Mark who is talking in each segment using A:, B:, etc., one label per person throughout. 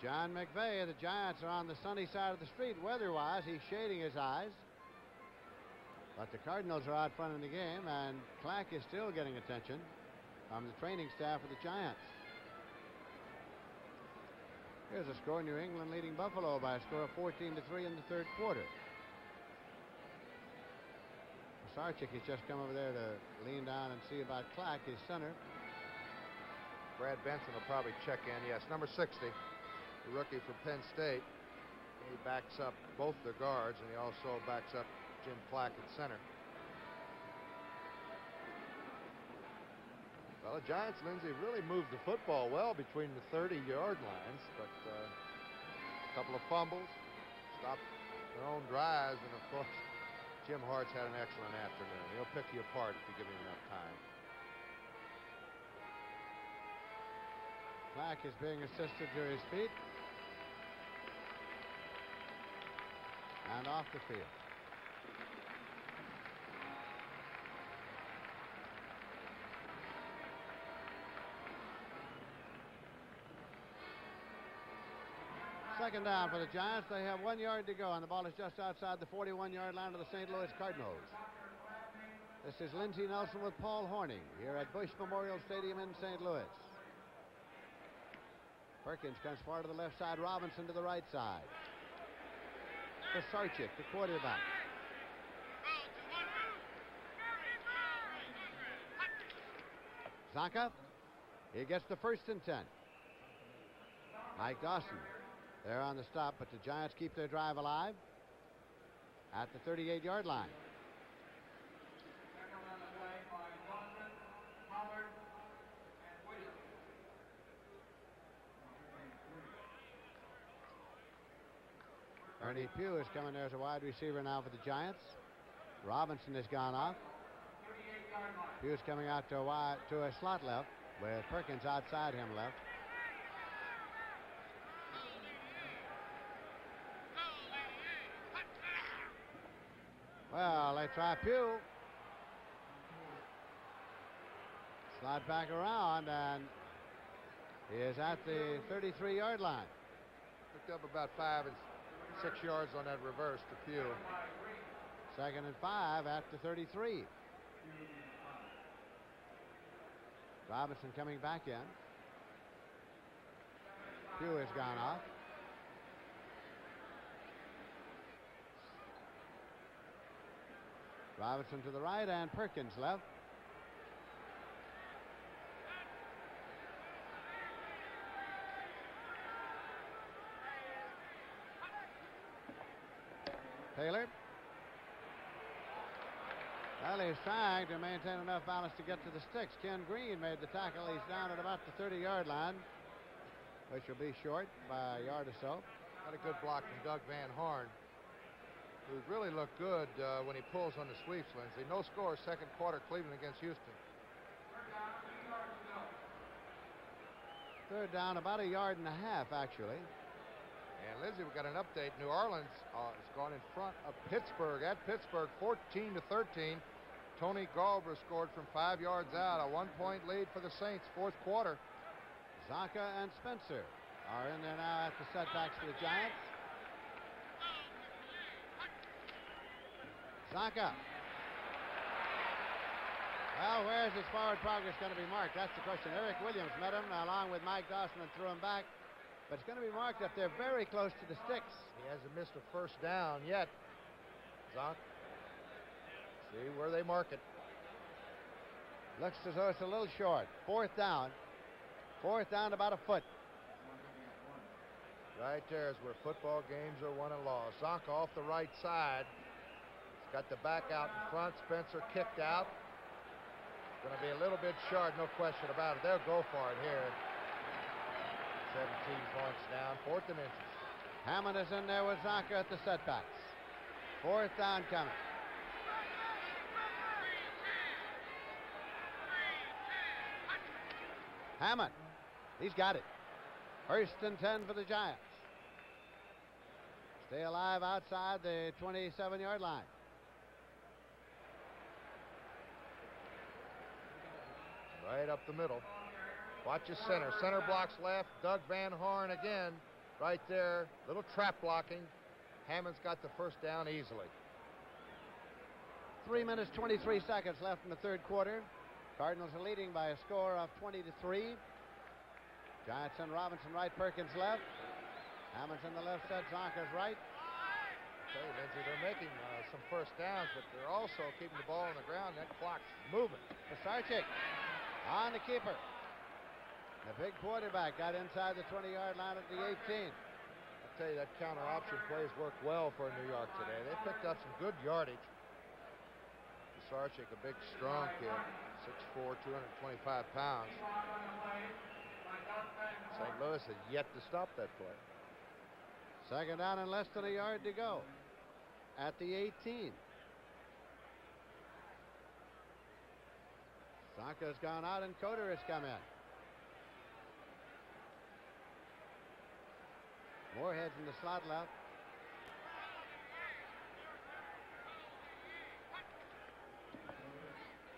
A: John McVay, the Giants are on the sunny side of the street weather-wise. He's shading his eyes. But the Cardinals are out front in the game, and Clack is still getting attention from the training staff of the Giants. Here's a score: New England leading Buffalo by a score of 14-3 in the third quarter. Sarchik has just come over there to lean down and see about Clack, his center.
B: Brad Benson will probably check in. Yes, number 60, the rookie from Penn State. He backs up both the guards, and he also backs up Jim Clack at center. Well, the Giants, Lindsay, really moved the football well between the 30-yard lines, but a couple of fumbles, stopped their own drives, and of course, Jim Hart's had an excellent afternoon. He'll pick you apart if you give him enough time.
A: Clack is being assisted to his feet and off the field. Second down for the Giants. They have 1 yard to go, and the ball is just outside the 41-yard line of the St. Louis Cardinals. This is Lindsey Nelson with Paul Hornung here at Bush Memorial Stadium in St. Louis. Perkins comes far to the left side, Robinson to the right side. For Sarchik, the quarterback. Zonka, he gets the 1st and 10. Mike Dawson there on the stop, but the Giants keep their drive alive at the 38-yard line. Ernie Pugh is coming there as a wide receiver now for the Giants. Robinson has gone off. Pugh's coming out to a slot left with Perkins outside him left. Well, they try Pugh. Slot back around, and he is at the 33-yard line.
B: Picked up about 5 and 6 yards on that reverse to Pugh.
A: 2nd and 5 at the 33. Robinson coming back in. Pugh has gone off. Robinson to the right and Perkins left. Taylor. Well, he's trying to maintain enough balance to get to the sticks. Ken Green made the tackle. He's down at about the 30-yard line, which will be short by a yard or so.
B: Got a good block from Doug Van Horn, who really looked good when he pulls on the sweeps, Lindsay. No score, second quarter, Cleveland against Houston.
A: Third down, about a yard and a half, actually.
B: And Lindsay, we got an update. New Orleans has gone in front of Pittsburgh at Pittsburgh, 14-13. Tony Galver scored from 5 yards out, a 1-point lead for the Saints, fourth quarter.
A: Zonka and Spencer are in there now at the setbacks for the Giants. Zonka. Well, where's his forward progress going to be marked? That's the question. Eric Williams met him along with Mike Dawson and threw him back. But it's going to be marked up there very close to the sticks.
B: He hasn't missed a first down yet. Zonk. See where they mark it.
A: Looks as though it's a little short. Fourth down. Fourth down, about a foot.
B: Right there is where football games are won and lost. Zonk off the right side. He's got the back out in front. Spencer kicked out. Going to be a little bit short, no question about it. They'll go for it here. 17 points down, 4th and inches.
A: Hammond is in there with Zonka at the setbacks. Fourth down coming. Hammond, he's got it. 1st and 10 for the Giants. Stay alive outside the 27-yard line.
B: Right up the middle. Watch his center. Center blocks left. Doug Van Horn again. right there, little trap blocking. Hammond's got the first down easily.
A: 3 minutes, 23 seconds left in the third quarter. Cardinals are leading by a score of 20-3. Giants and Robinson right, Perkins left. Hammond's on the left side, Zonka's right.
B: Okay, Lindsey, they're making some first downs, but they're also keeping the ball on the ground. That clock's moving.
A: Pisarcik on the keeper. The big quarterback got inside the 20-yard line at the 18.
B: I'll tell you, that counter option plays worked well for New York today. They picked up some good yardage. Pisarcik, a big, strong kid, 6'4", 225 pounds. St. Louis has yet to stop that play.
A: Second down and less than a yard to go at the 18. Zonka's gone out and Coder has come in. Moorhead's in the slot left.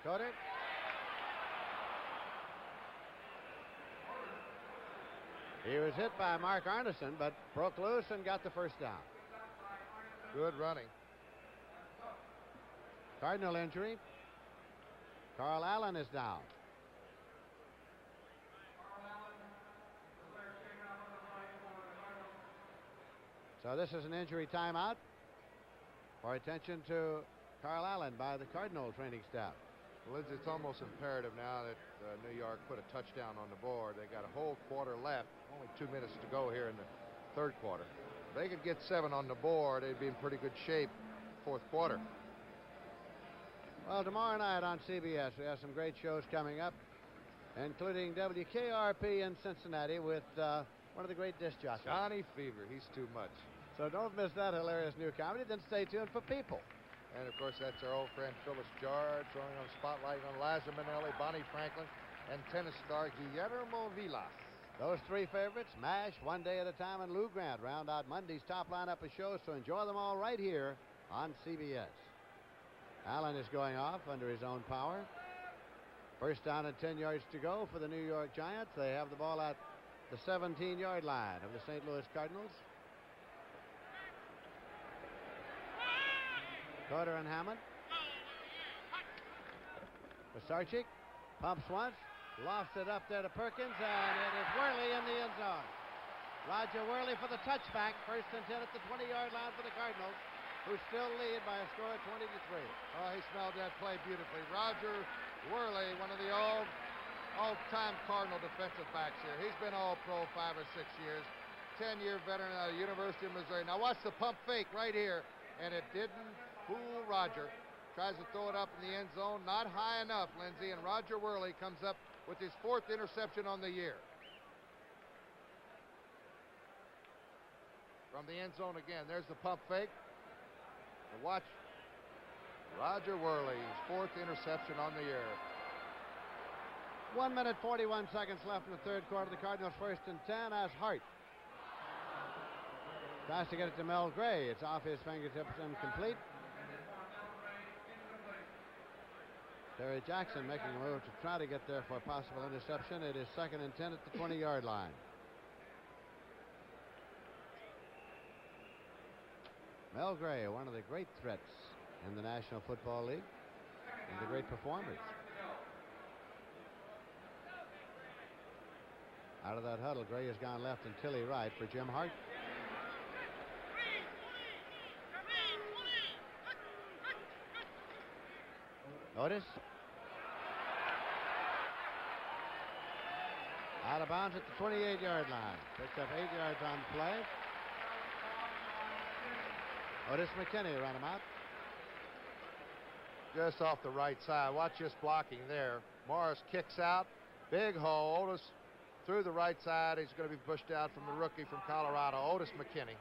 A: Coder. He was hit by Mark Arneson, but broke loose and got the first down.
B: Good running.
A: Cardinal injury. Carl Allen is down. So this is an injury timeout for attention to Carl Allen by the Cardinal training staff.
B: Well, it's almost imperative now that New York put a touchdown on the board. They got a whole quarter left, only 2 minutes to go here in the third quarter. If they could get 7 on the board, they'd be in pretty good shape fourth quarter.
A: Well, tomorrow night on CBS, we have some great shows coming up, including WKRP in Cincinnati with one of the great disc jockeys.
B: Johnny Fever, he's too much.
A: So don't miss that hilarious new comedy. Then stay tuned for People.
B: And, of course, that's our old friend Phyllis Jard throwing on spotlight on Liza Minnelli, Bonnie Franklin, and tennis star Guillermo Vilas.
A: Those three favorites, MASH, One Day at a Time, and Lou Grant, round out Monday's top lineup of shows, so enjoy them all right here on CBS. Allen is going off under his own power. First down and 10 yards to go for the New York Giants. They have the ball at the 17-yard line of the St. Louis Cardinals. Coder and Hammond. Pisarcik pumps once, lofts it up there to Perkins, and it is Worley in the end zone. Roger Worley for the touchback. First and 10 at the 20-yard line for the Cardinals, who still lead by a score of 20-3.
B: Oh, he smelled that play beautifully. Roger Worley, one of the all-time Cardinal defensive backs here. He's been all-pro 5 or 6 years. 10-year veteran out of the University of Missouri. Now watch the pump fake right here, and it didn't fool Roger. Tries to throw it up in the end zone. Not high enough, Lindsey, and Roger Worley comes up with his 4th interception on the year. From the end zone again. There's the pump fake. And watch Roger Worley's 4th interception on the year.
A: 1 minute, 41 seconds left in the third quarter. The Cardinals first and 10 as Hart tries to get it to Mel Gray. It's off his fingertips, incomplete. Terry Jackson making a move to try to get there for a possible interception. It is second and 10 at the 20-yard line. Mel Gray, one of the great threats in the National Football League, and the great performers. Out of that huddle, Gray has gone left and Tilly right for Jim Hart. Otis. Out of bounds at the 28-yard line. Picked up 8 yards on the play. Otis McKinney ran him out.
B: Just off the right side. Watch this blocking there. Morris kicks out. Big hole. Otis through the right side. He's going to be pushed out from the rookie from Colorado, Otis McKinney.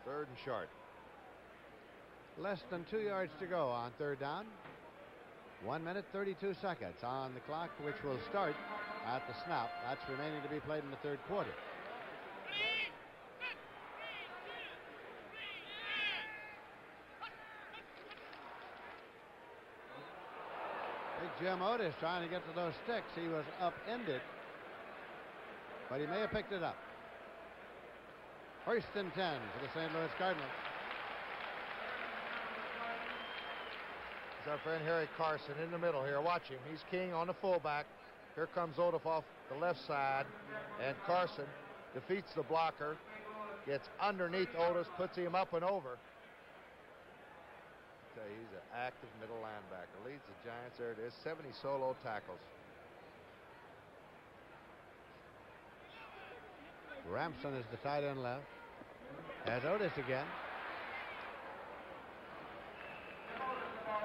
B: 3rd and short.
A: Less than 2 yards to go on third down. 1 minute, 32 seconds on the clock, which will start at the snap. That's remaining to be played in the third quarter. Big Jim Otis trying to get to those sticks. He was upended but he may have picked it up. 1st and 10 for the St. Louis Cardinals.
B: Here's our friend Harry Carson in the middle here. Watch him. He's king on the fullback. Here comes Odom off the left side, and Carson defeats the blocker, gets underneath Otis, puts him up and over. Okay, he's an active middle linebacker. Leads the Giants. There it is, 70 solo tackles.
A: Ramson is the tight end left. Has Otis again.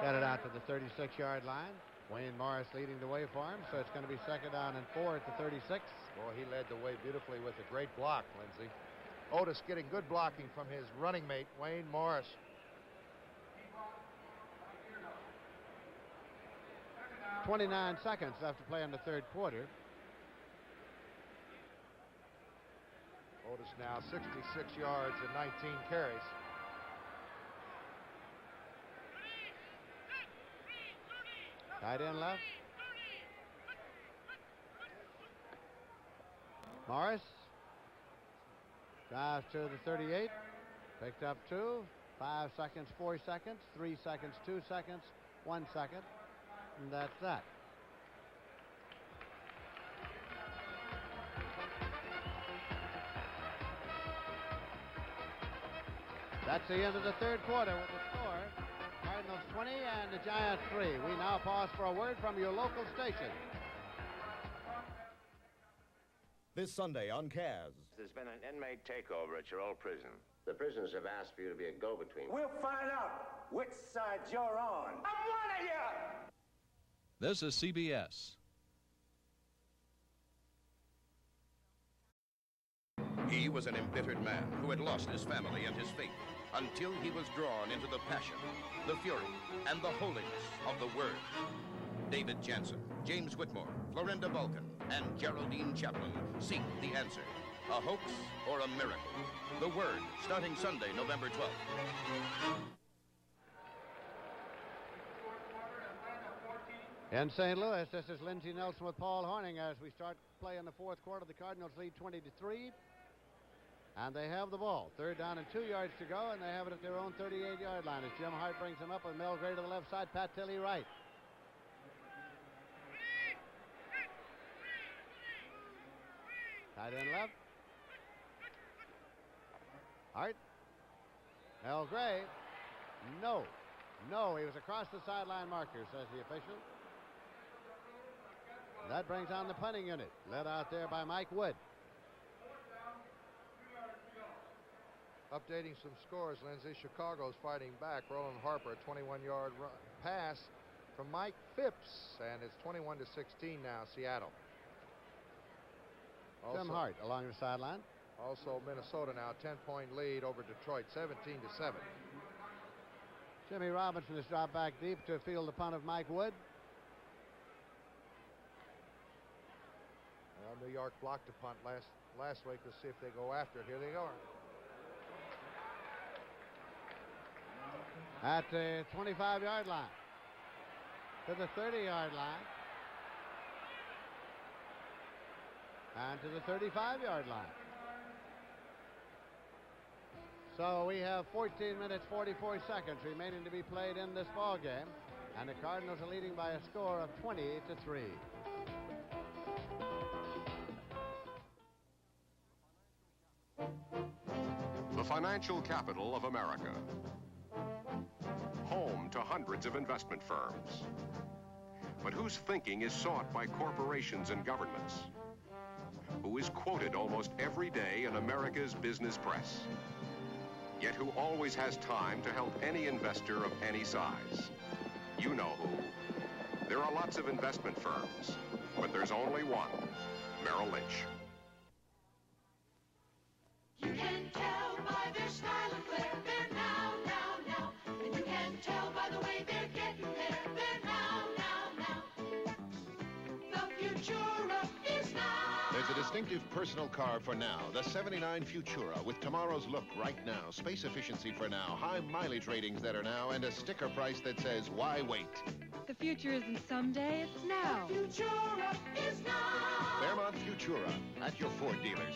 A: Got it out to the 36-yard line. Wayne Morris leading the way for him, so it's going to be 2nd down and 4 at the 36.
B: Boy, he led the way beautifully with a great block, Lindsey. Otis getting good blocking from his running mate, Wayne Morris.
A: .29 seconds left to play in the 3rd quarter.
B: Otis now 66 yards and 19 carries.
A: Tight end left. Morris drives to the 38. Picked up 2. 5 seconds, 4 seconds, 3 seconds, 2 seconds, 1 second. And that's that. That's the end of the 3rd quarter with the score. Cardinals 20 and the Giants 3. We now pause for a word from your local station.
C: This Sunday on Kaz.
D: There's been an inmate takeover at your old prison.
E: The prisoners have asked for you to be a go-between.
F: We'll find out which side you're on. I'm one of you!
G: This is CBS.
H: He was an embittered man who had lost his family and his faith until he was drawn into the passion, the fury, and the holiness of the Word. David Jansen, James Whitmore, Florinda Balkan, and Geraldine Chaplin seek the answer. A hoax or a miracle? The Word, starting Sunday, November 12th.
A: In St. Louis, this is Lindsey Nelson with Paul Horning as we start play in the 4th quarter. The Cardinals lead 20-3. And they have the ball. 3rd down and 2 yards to go, and they have it at their own 38-yard line as Jim Hart brings them up with Mel Gray to the left side, Pat Tilley right. Tight end left. Hart. Mel Gray. No. No, he was across the sideline marker, says the official. And that brings on the punting unit, led out there by Mike Wood.
B: Updating some scores, Lindsey. Chicago's fighting back. Roland Harper, a 21-yard pass from Mike Phipps, and it's 21-16 now, Seattle.
A: Jim Hart along the sideline.
B: Also, Minnesota now 10-point lead over Detroit, 17-7.
A: Jimmy Robinson has dropped back deep to field the punt of Mike Wood.
B: Well, New York blocked the punt last week. Let's see if they go after it. Here they go.
A: At the 25-yard line. To the 30-yard line. And to the 35-yard line. So we have 14 minutes, 44 seconds remaining to be played in this ball game. And the Cardinals are leading by a score of 20-3.
I: The financial capital of America. Home to hundreds of investment firms. But whose thinking is sought by corporations and governments? Who is quoted almost every day in America's business press? Yet who always has time to help any investor of any size? You know who. There are lots of investment firms, but there's only one, Merrill Lynch.
J: You can tell by their style and flair, they're now. And you can tell by the way they're getting there, they're now. The Futura is now.
K: There's a distinctive personal car for now, the 79 Futura, with tomorrow's look right now, space efficiency for now, high mileage ratings that are now, and a sticker price that says, why wait?
L: The future isn't someday, it's now.
J: The Futura is now.
K: Fairmont Futura. Futura at your Ford dealers.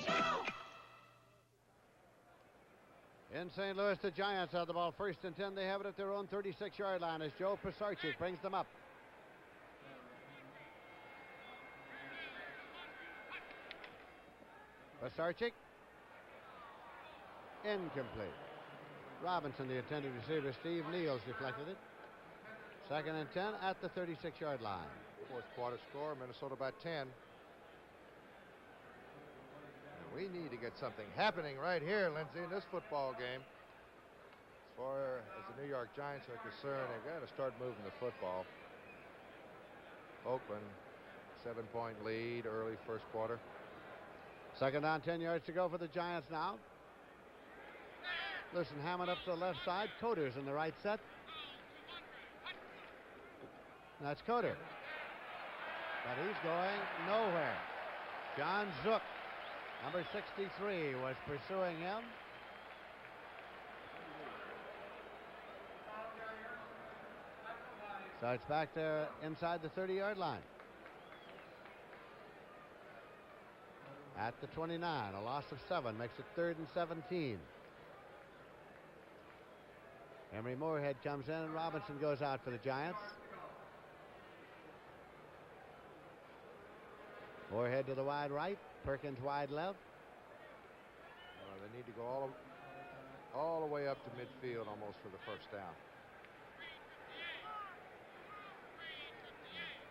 A: In St. Louis, the Giants have the ball. 1st and 10. They have it at their own 36-yard line as Joe Pisarcik brings them up. Pisarcik. Incomplete. Robinson, the intended receiver. Steve Niels deflected it. 2nd and 10 at the 36-yard line.
B: 4th quarter score, Minnesota by 10. We need to get something happening right here, Lindsay, in this football game. As far as the New York Giants are concerned, they've got to start moving the football. Oakland, 7-point lead, early 1st quarter.
A: 2nd down, 10 yards to go for the Giants now. Listen, Hammond up to the left side. Coder's in the right set. That's Coder. But he's going nowhere. John Zook, number 63, was pursuing him. So it's back there inside the 30-yard line. At the 29, a loss of 7 makes it 3rd and 17. Emery Moorhead comes in and Robinson goes out for the Giants. Moorhead to the wide right, Perkins wide left.
B: They need to go all the way up to midfield almost for the 1st down.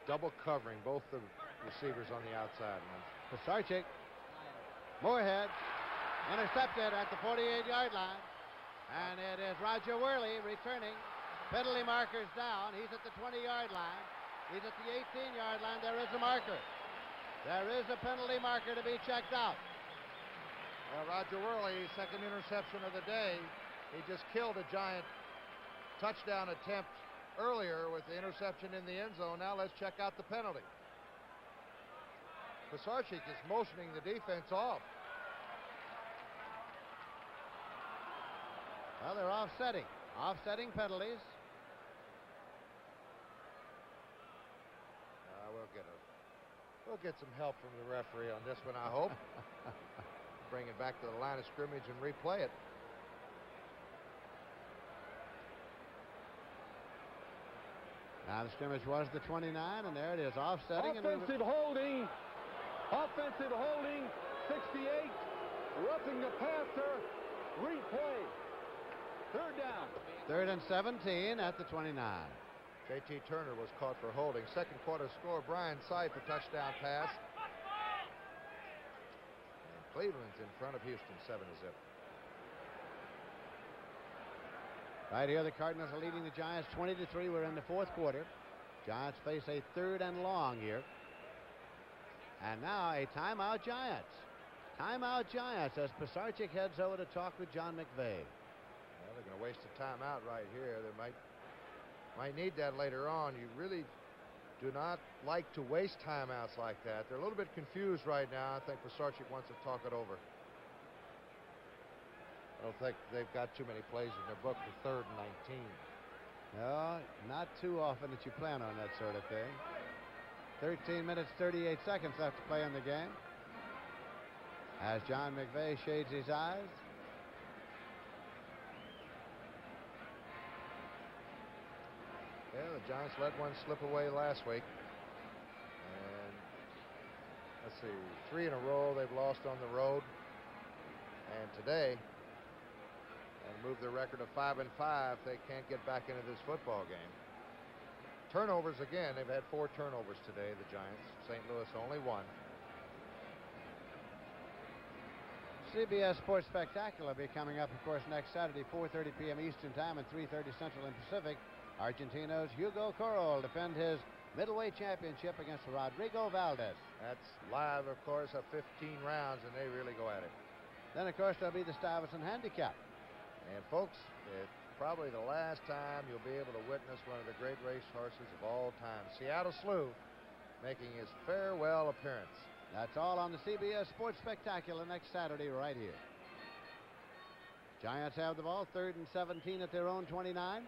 B: Double covering both the receivers on the outside.
A: Pisarcik. Moorhead intercepted at the 48-yard line. And it is Roger Worley returning. Penalty marker's down. He's at the 20-yard line. He's at the 18-yard line. There is a marker. There is a penalty marker to be checked out.
B: Roger Worley, 2nd interception of the day. He just killed a Giant touchdown attempt earlier with the interception in the end zone. Now let's check out the penalty. Pisarcik is motioning the defense off.
A: Well, they're offsetting penalties.
B: We'll get some help from the referee on this one, I hope. Bring it back to the line of scrimmage and replay it.
A: Now the scrimmage was the 29, and there it is, offsetting.
L: Offensive holding, 68, roughing the passer, replay. 3rd down.
A: 3rd and 17 at the 29.
B: J.T. Turner was caught for holding. 2nd quarter score, Brian Seif a touchdown pass. And Cleveland's in front of Houston, 7-0.
A: Right here, the Cardinals are leading the Giants 20-3. We're in the 4th quarter. Giants face a 3rd and long here. And now a timeout Giants. Timeout Giants as Pisarcik heads over to talk with John McVay.
B: Well, they're going to waste a timeout right here. They might need that later on. You really do not like to waste timeouts like that. They're a little bit confused right now. I think Pisarcik wants to talk it over. I don't think they've got too many plays in their book for 3rd and 19.
A: No, not too often that you plan on that sort of thing. 13 minutes, 38 seconds left to play in the game. As John McVay shades his eyes.
B: Yeah, the Giants let one slip away last week. And let's see, 3 in a row they've lost on the road. And today, and move their record of 5-5, they can't get back into this football game. Turnovers again. They've had 4 turnovers today, the Giants. St. Louis only 1.
A: CBS Sports Spectacular will be coming up, of course, next Saturday, 4:30 p.m. Eastern Time and 3:30 Central and Pacific. Argentino's Hugo Corral defend his middleweight championship against Rodrigo Valdez.
B: That's live, of course, of 15 rounds, and they really go at it.
A: Then, of course, there'll be the Stuyvesant Handicap.
B: And, folks, it's probably the last time you'll be able to witness one of the great race horses of all time, Seattle Slew, making his farewell appearance.
A: That's all on the CBS Sports Spectacular next Saturday right here. Giants have the ball, 3rd and 17 at their own 29.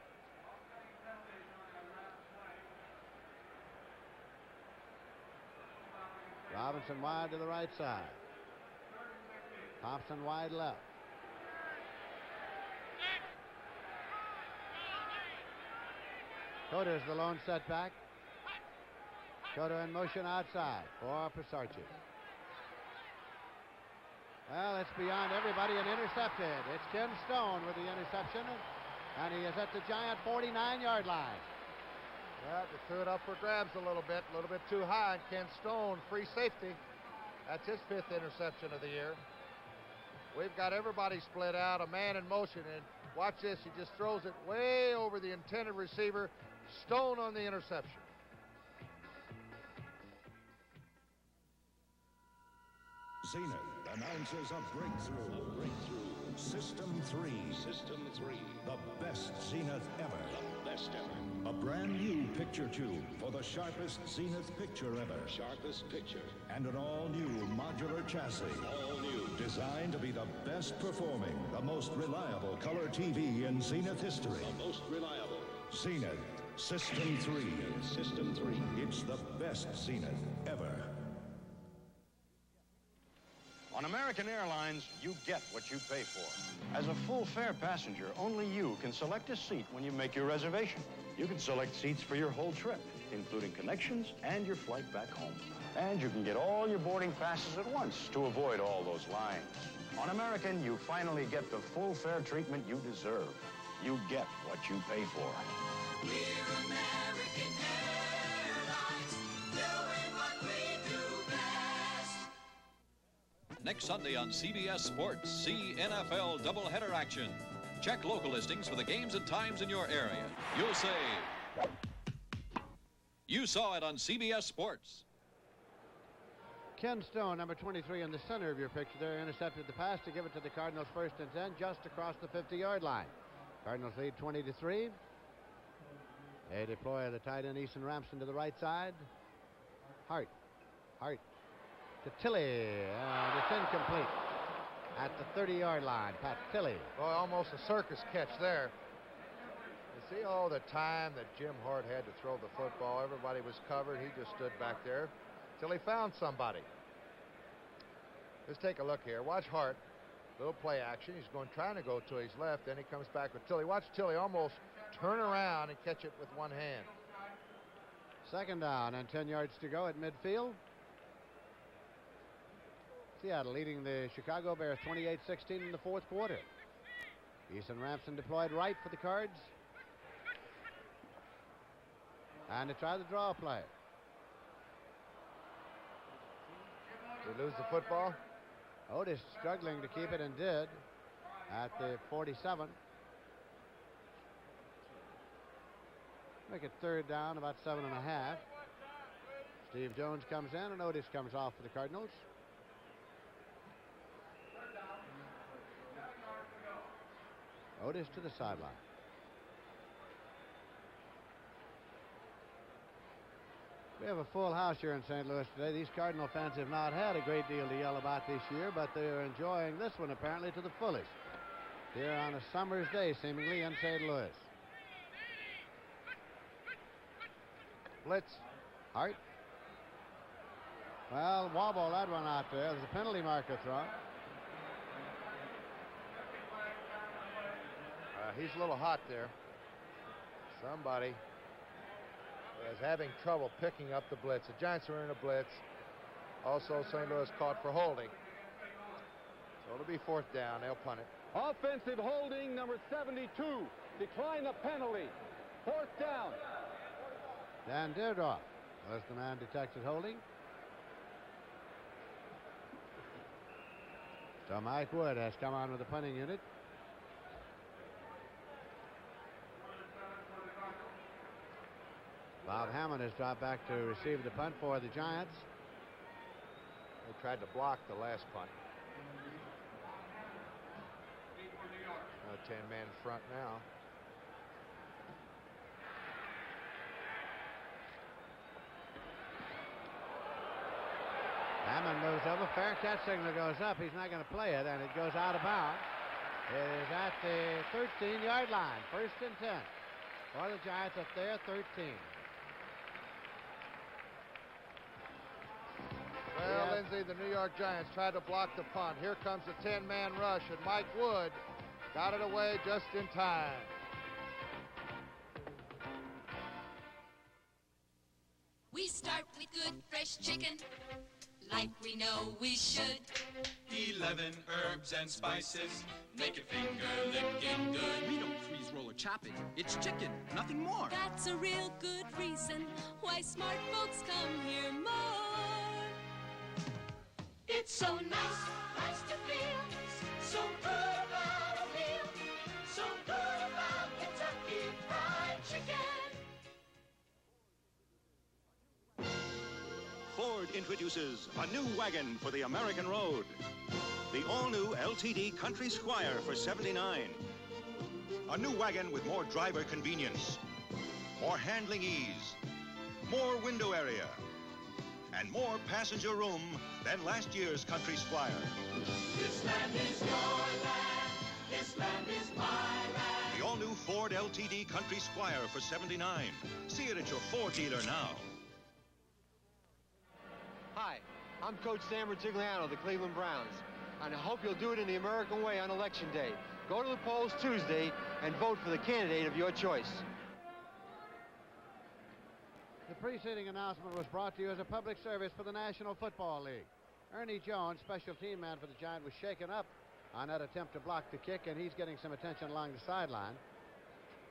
A: Robinson wide to the right side. Thompson wide left. Cota is the lone setback. Cota in motion outside for Pasarchi. Well, it's beyond everybody and intercepted. It's Ken Stone with the interception, and he is at the Giant 49-yard line.
B: Yeah, they threw it up for grabs a little bit too high. And Ken Stone, free safety. That's his 5th interception of the year. We've got everybody split out, a man in motion, and watch this. He just throws it way over the intended receiver. Stone on the interception.
M: Zenith announces a breakthrough. System 3. The best Zenith ever. A brand new picture tube for the sharpest Zenith picture ever. And an all-new modular chassis. Designed to be the best performing, the most reliable color TV in Zenith history. Zenith System 3. It's the best Zenith ever.
N: On American Airlines, you get what you pay for. As a full-fare passenger, only you can select a seat when you make your reservation. You can select seats for your whole trip, including connections and your flight back home. And you can get all your boarding passes at once to avoid all those lines. On American, you finally get the full-fare treatment you deserve. You get what you pay for.
J: We're American Airlines, doing what we do best.
G: Next Sunday on CBS Sports, see NFL doubleheader action. Check local listings for the games and times in your area. You'll say, you saw it on CBS Sports.
A: Ken Stone, number 23 in the center of your picture there, intercepted the pass to give it to the Cardinals 1st and 10 just across the 50-yard line. Cardinals lead 20-3. They deploy the tight end Eason Ramsden to the right side. Hart to Tilley, and it's incomplete at the 30-yard line. Pat Tilley.
B: Boy, almost a circus catch there. You see all the time that Jim Hart had to throw the football. Everybody was covered. He just stood back there till he found somebody. Let's take a look here. Watch Hart. Little play action. He's trying to go to his left. Then he comes back with Tilley. Watch Tilley almost turn around and catch it with one hand.
A: 2nd down and 10 yards to go at midfield. Seattle leading the Chicago Bears 28-16 in the 4th quarter. Eason Ramsden deployed right for the Cards. And they try the draw play.
B: Did he lose the football?
A: Otis struggling to keep it and did at the 47. Make it 3rd down, about 7.5. Steve Jones comes in and Otis comes off for the Cardinals. Otis to the sideline. We have a full house here in St. Louis today. These Cardinal fans have not had a great deal to yell about this year, but they are enjoying this one apparently to the fullest. Here on a summer's day, seemingly, in St. Louis. Blitz. Hart. Well, wobble that one out there. There's a penalty marker thrown.
B: He's a little hot there. Somebody is having trouble picking up the blitz. The Giants are in a blitz. Also, St. Louis caught for holding. So it'll be 4th down. They'll punt it.
L: Offensive holding, number 72. Decline the penalty. 4th down.
A: Dan Dierdorf was the man detected holding. So Mike Wood has come on with the punting unit. Bob Hammond has dropped back to receive the punt for the Giants.
B: They tried to block the last punt. 10-man front now.
A: Hammond moves over. Fair catch signal goes up. He's not going to play it, and it goes out of bounds. It is at the 13-yard line. 1st and 10 for the Giants at their 13.
B: Finally, the New York Giants tried to block the punt. Here comes the 10-man rush, and Mike Wood got it away just in time.
J: We start with good fresh chicken, like we know we should.
O: 11 herbs and spices make it finger-licking good.
P: We don't freeze, roll, or chop it. It's chicken, nothing more.
J: That's a real good reason why smart folks come here more. It's so nice to feel, so good about a meal, so good about Kentucky Fried Chicken.
Q: Ford introduces a new wagon for the American road. The all-new LTD Country Squire for $79. A new wagon with more driver convenience, more handling ease, more window area, and more passenger room than last year's Country Squire.
J: This land is your land, this land is my land.
Q: The all-new Ford LTD Country Squire for $79. See it at your Ford dealer now.
R: Hi, I'm Coach Sam Rutigliano of the Cleveland Browns, and I hope you'll do it in the American way on Election Day. Go to the polls Tuesday and vote for the candidate of your choice.
A: The preceding announcement was brought to you as a public service for the National Football League. Ernie Jones, special team man for the Giants, was shaken up on that attempt to block the kick, and he's getting some attention along the sideline.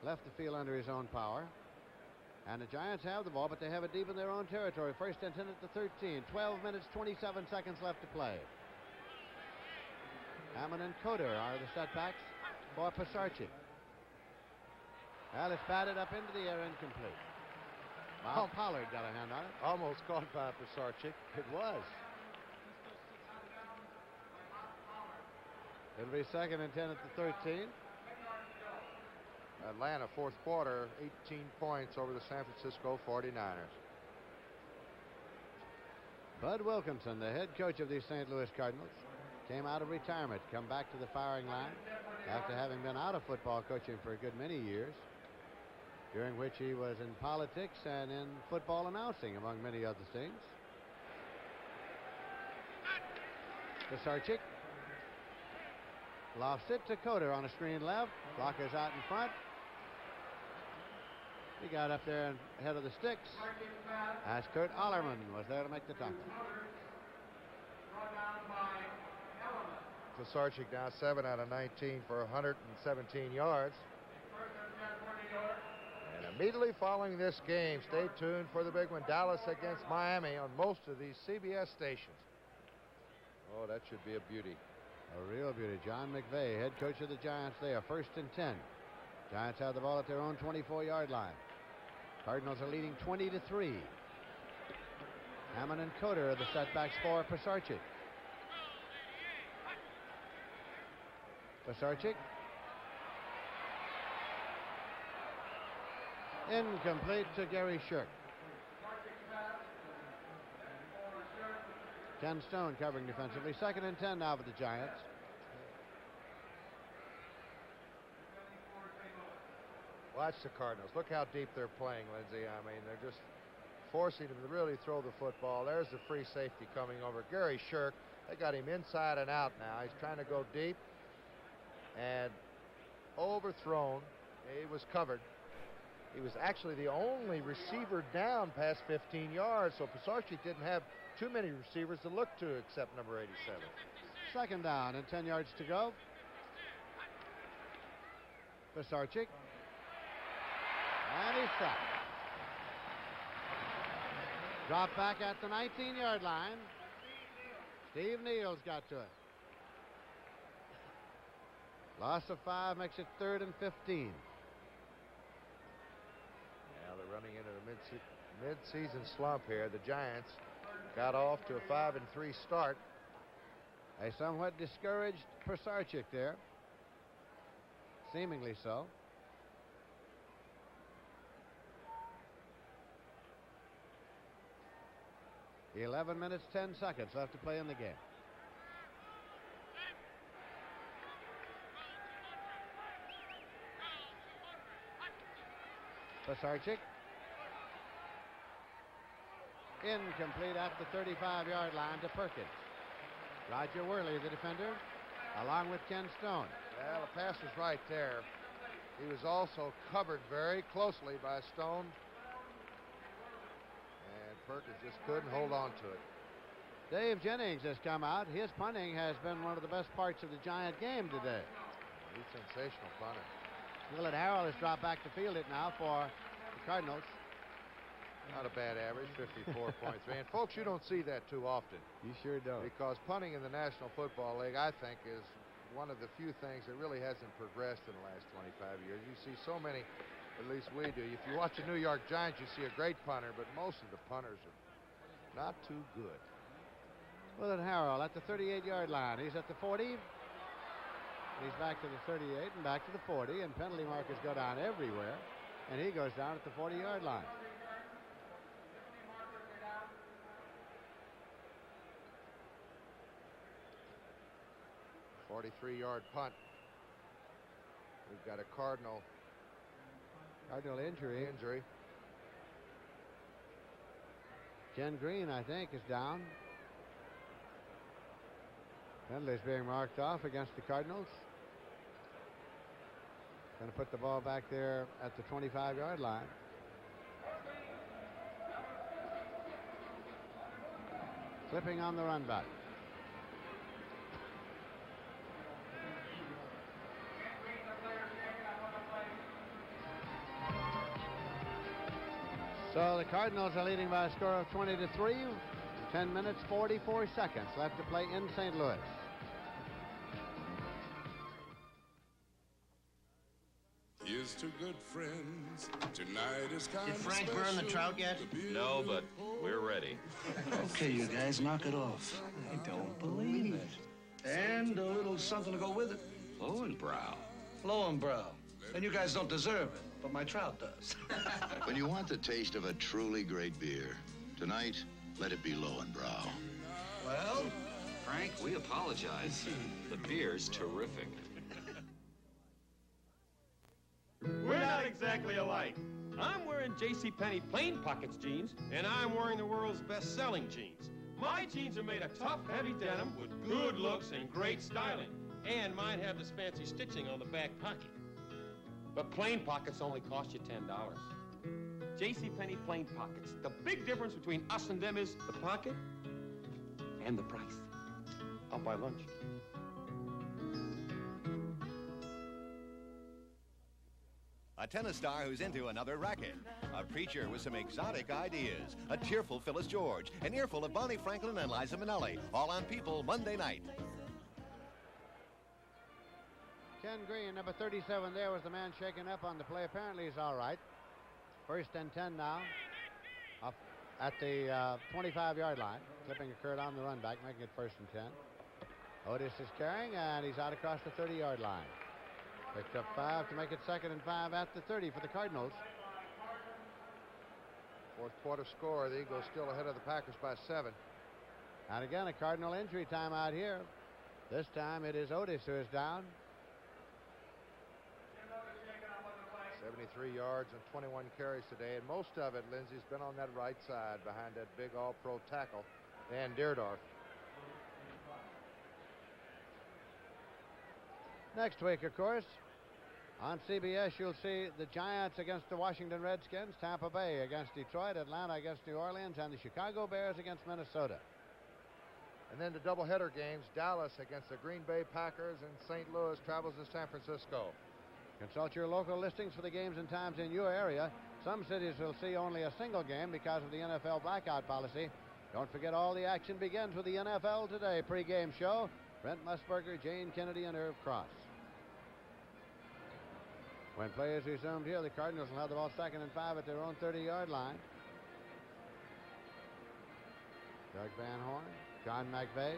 A: Left the field under his own power. And the Giants have the ball, but they have it deep in their own territory. First and 10 at the 13. 12 minutes, 27 seconds left to play. Hammond and Coder are the setbacks for Pisarcik. Well, it's batted up into the air, incomplete. Bob Pollard got a hand on it.
B: Almost caught by Pisarcik.
A: It was. It'll be second and 10 at the 13.
B: Atlanta, fourth quarter, 18 points over the San Francisco 49ers.
A: Bud Wilkinson, the head coach of the St. Louis Cardinals, came out of retirement, come back to the firing line after having been out of football coaching for a good many years, during which he was in politics and in football announcing, among many other things. Pisarcik lost it to Coder on a screen left. Blockers out in front. He got up there and ahead of the sticks as Kurt Allerman was there to make the tackle.
B: Pisarcik now 7 out of 19 for 117 yards. And immediately following this game, stay tuned for the big one, Dallas against Miami, on most of these CBS stations. Oh, that should be a beauty.
A: A real beauty. John McVay, head coach of the Giants there. First and 10. Giants have the ball at their own 24-yard line. Cardinals are leading 20-3. Hammond and Coder are the setbacks for Pisarcik. Pisarcik. Incomplete to Gary Shirk. Ken Stone covering defensively. Second and 10 now for the Giants.
B: Watch the Cardinals. Look how deep they're playing, Lindsay. I mean, they're just forcing him to really throw the football. There's the free safety coming over. Gary Shirk, they got him inside and out now. He's trying to go deep and overthrown. He was covered. He was actually the only receiver down past 15 yards, so Pisarcik didn't have too many receivers to look to except number 87.
A: Second down and 10 yards to go. Pisarcik. And he's sacked. Drop back at the 19-yard line. Steve Neal's got to it. Loss of 5 makes it 3rd and 15.
B: Now they're running into the mid-season slump here. The Giants got off to a 5-3 start.
A: A somewhat discouraged Pisarcik there. Seemingly so. $11 minutes, 10 seconds left to play in the game. Pisarcik. incomplete at the 35-yard line to Perkins. Roger Worley, the defender, along with Ken Stone.
B: Well, the pass was right there. He was also covered very closely by Stone. And Perkins just couldn't hold on to it.
A: Dave Jennings has come out. His punting has been one of the best parts of the Giant game today.
B: He's sensational punter.
A: Willard Harrell has dropped back to field it now for the Cardinals.
B: Not a bad average, 54.3. And folks, you don't see that too often.
A: You sure don't.
B: Because punting in the National Football League, I think, is one of the few things that really hasn't progressed in the last 25 years. You see so many, at least we do. If you watch the New York Giants, you see a great punter, but most of the punters are not too good.
A: Willard Harrell at the 38-yard line. He's at the 40. He's back to the 38 and back to the 40, and penalty markers go down everywhere, and he goes down at the 40-yard line.
B: A 43-yard punt. We've got a Cardinal injury.
A: Ken Green, I think, is down. Penalty's being marked off against the Cardinals. Going to put the ball back there at the 25-yard line. Flipping on the run back. So the Cardinals are leading by a score of 20-3. 10 minutes, 44 seconds left to play in St. Louis.
S: Here's to good friends. Tonight is kind
T: Did Frank burn the trout yet?
U: No, but we're ready.
T: Okay, you guys, knock it off. I don't believe it. And a little something to go with it.
U: Lowenbrow.
T: Lowenbrow. And you guys don't deserve it, but my trout does.
V: When you want the taste of a truly great beer, tonight, let it be Lowenbrow.
T: Well,
U: Frank, we apologize. The beer's terrific.
W: We're not exactly alike. I'm wearing JCPenney Plain Pockets jeans, and I'm wearing the world's best-selling jeans. My jeans are made of tough, heavy denim with good looks and great styling. And mine have this fancy stitching on the back pocket. But Plain Pockets only cost you $10. JCPenney Plain Pockets. The big difference between us and them is the pocket and the price. I'll buy lunch.
X: A tennis star who's into another racket. A preacher with some exotic ideas. A tearful Phyllis George. An earful of Bonnie Franklin and Liza Minnelli. All on People Monday night.
A: Ken Green, number 37 there, was the man shaken up on the play. Apparently he's all right. First and 10 now. Up at the 25-yard line. Clipping occurred on the run back, making it first and 10. Otis is carrying, and he's out across the 30-yard line. Picked up 5 to make it 2nd and 5 at the 30 for the Cardinals.
B: Fourth quarter score. The Eagles still ahead of the Packers by 7.
A: And again, a Cardinal injury time out here. This time it is Otis who is down.
B: 73 yards and 21 carries today, and most of it, Lindsey's been on that right side behind that big all-pro tackle, Dan Deerdorf.
A: Next week, of course, on CBS, you'll see the Giants against the Washington Redskins, Tampa Bay against Detroit, Atlanta against New Orleans, and the Chicago Bears against Minnesota.
B: And then the doubleheader games, Dallas against the Green Bay Packers, and St. Louis travels to San Francisco.
A: Consult your local listings for the games and times in your area. Some cities will see only a single game because of the NFL blackout policy. Don't forget, all the action begins with the NFL Today pregame show. Brent Musburger, Jane Kennedy, and Irv Cross. When play is resumed here, the Cardinals will have the ball 2nd and 5 at their own 30-yard line. Doug Van Horn, John McVay.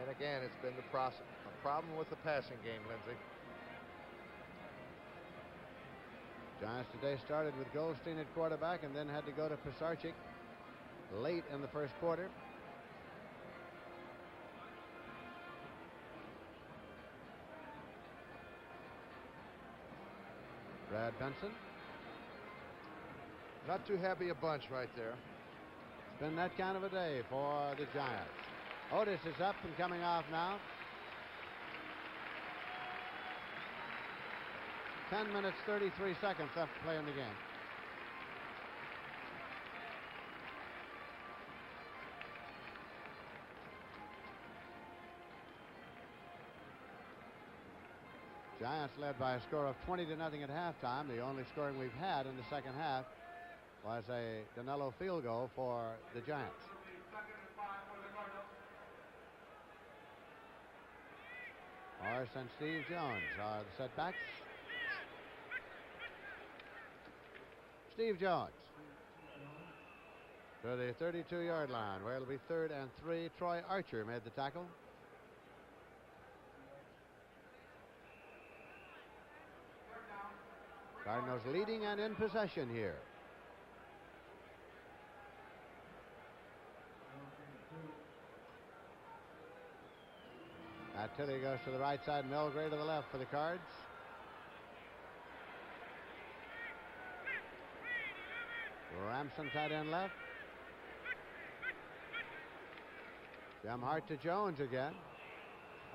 B: And again, it's been the problem with the passing game, Lindsey.
A: Giants today started with Goldstein at quarterback and then had to go to Pisarcik late in the first quarter. Brad Benson.
B: Not too happy a bunch right there.
A: It's been that kind of a day for the Giants. Otis is up and coming off now. 10 minutes, 33 seconds left to play in the game. Giants led by a score of 20-0 at halftime. The only scoring we've had in the second half was a Danilo field goal for the Giants. Morris and Steve Jones are the setbacks. Steve Jones to the 32-yard line, where it'll be 3rd and 3. Troy Archer made the tackle. Cardinals leading and in possession here. Tilly goes to the right side, Milgray to the left for the Cards. Ramson tight end left. Jim Hart to Jones again.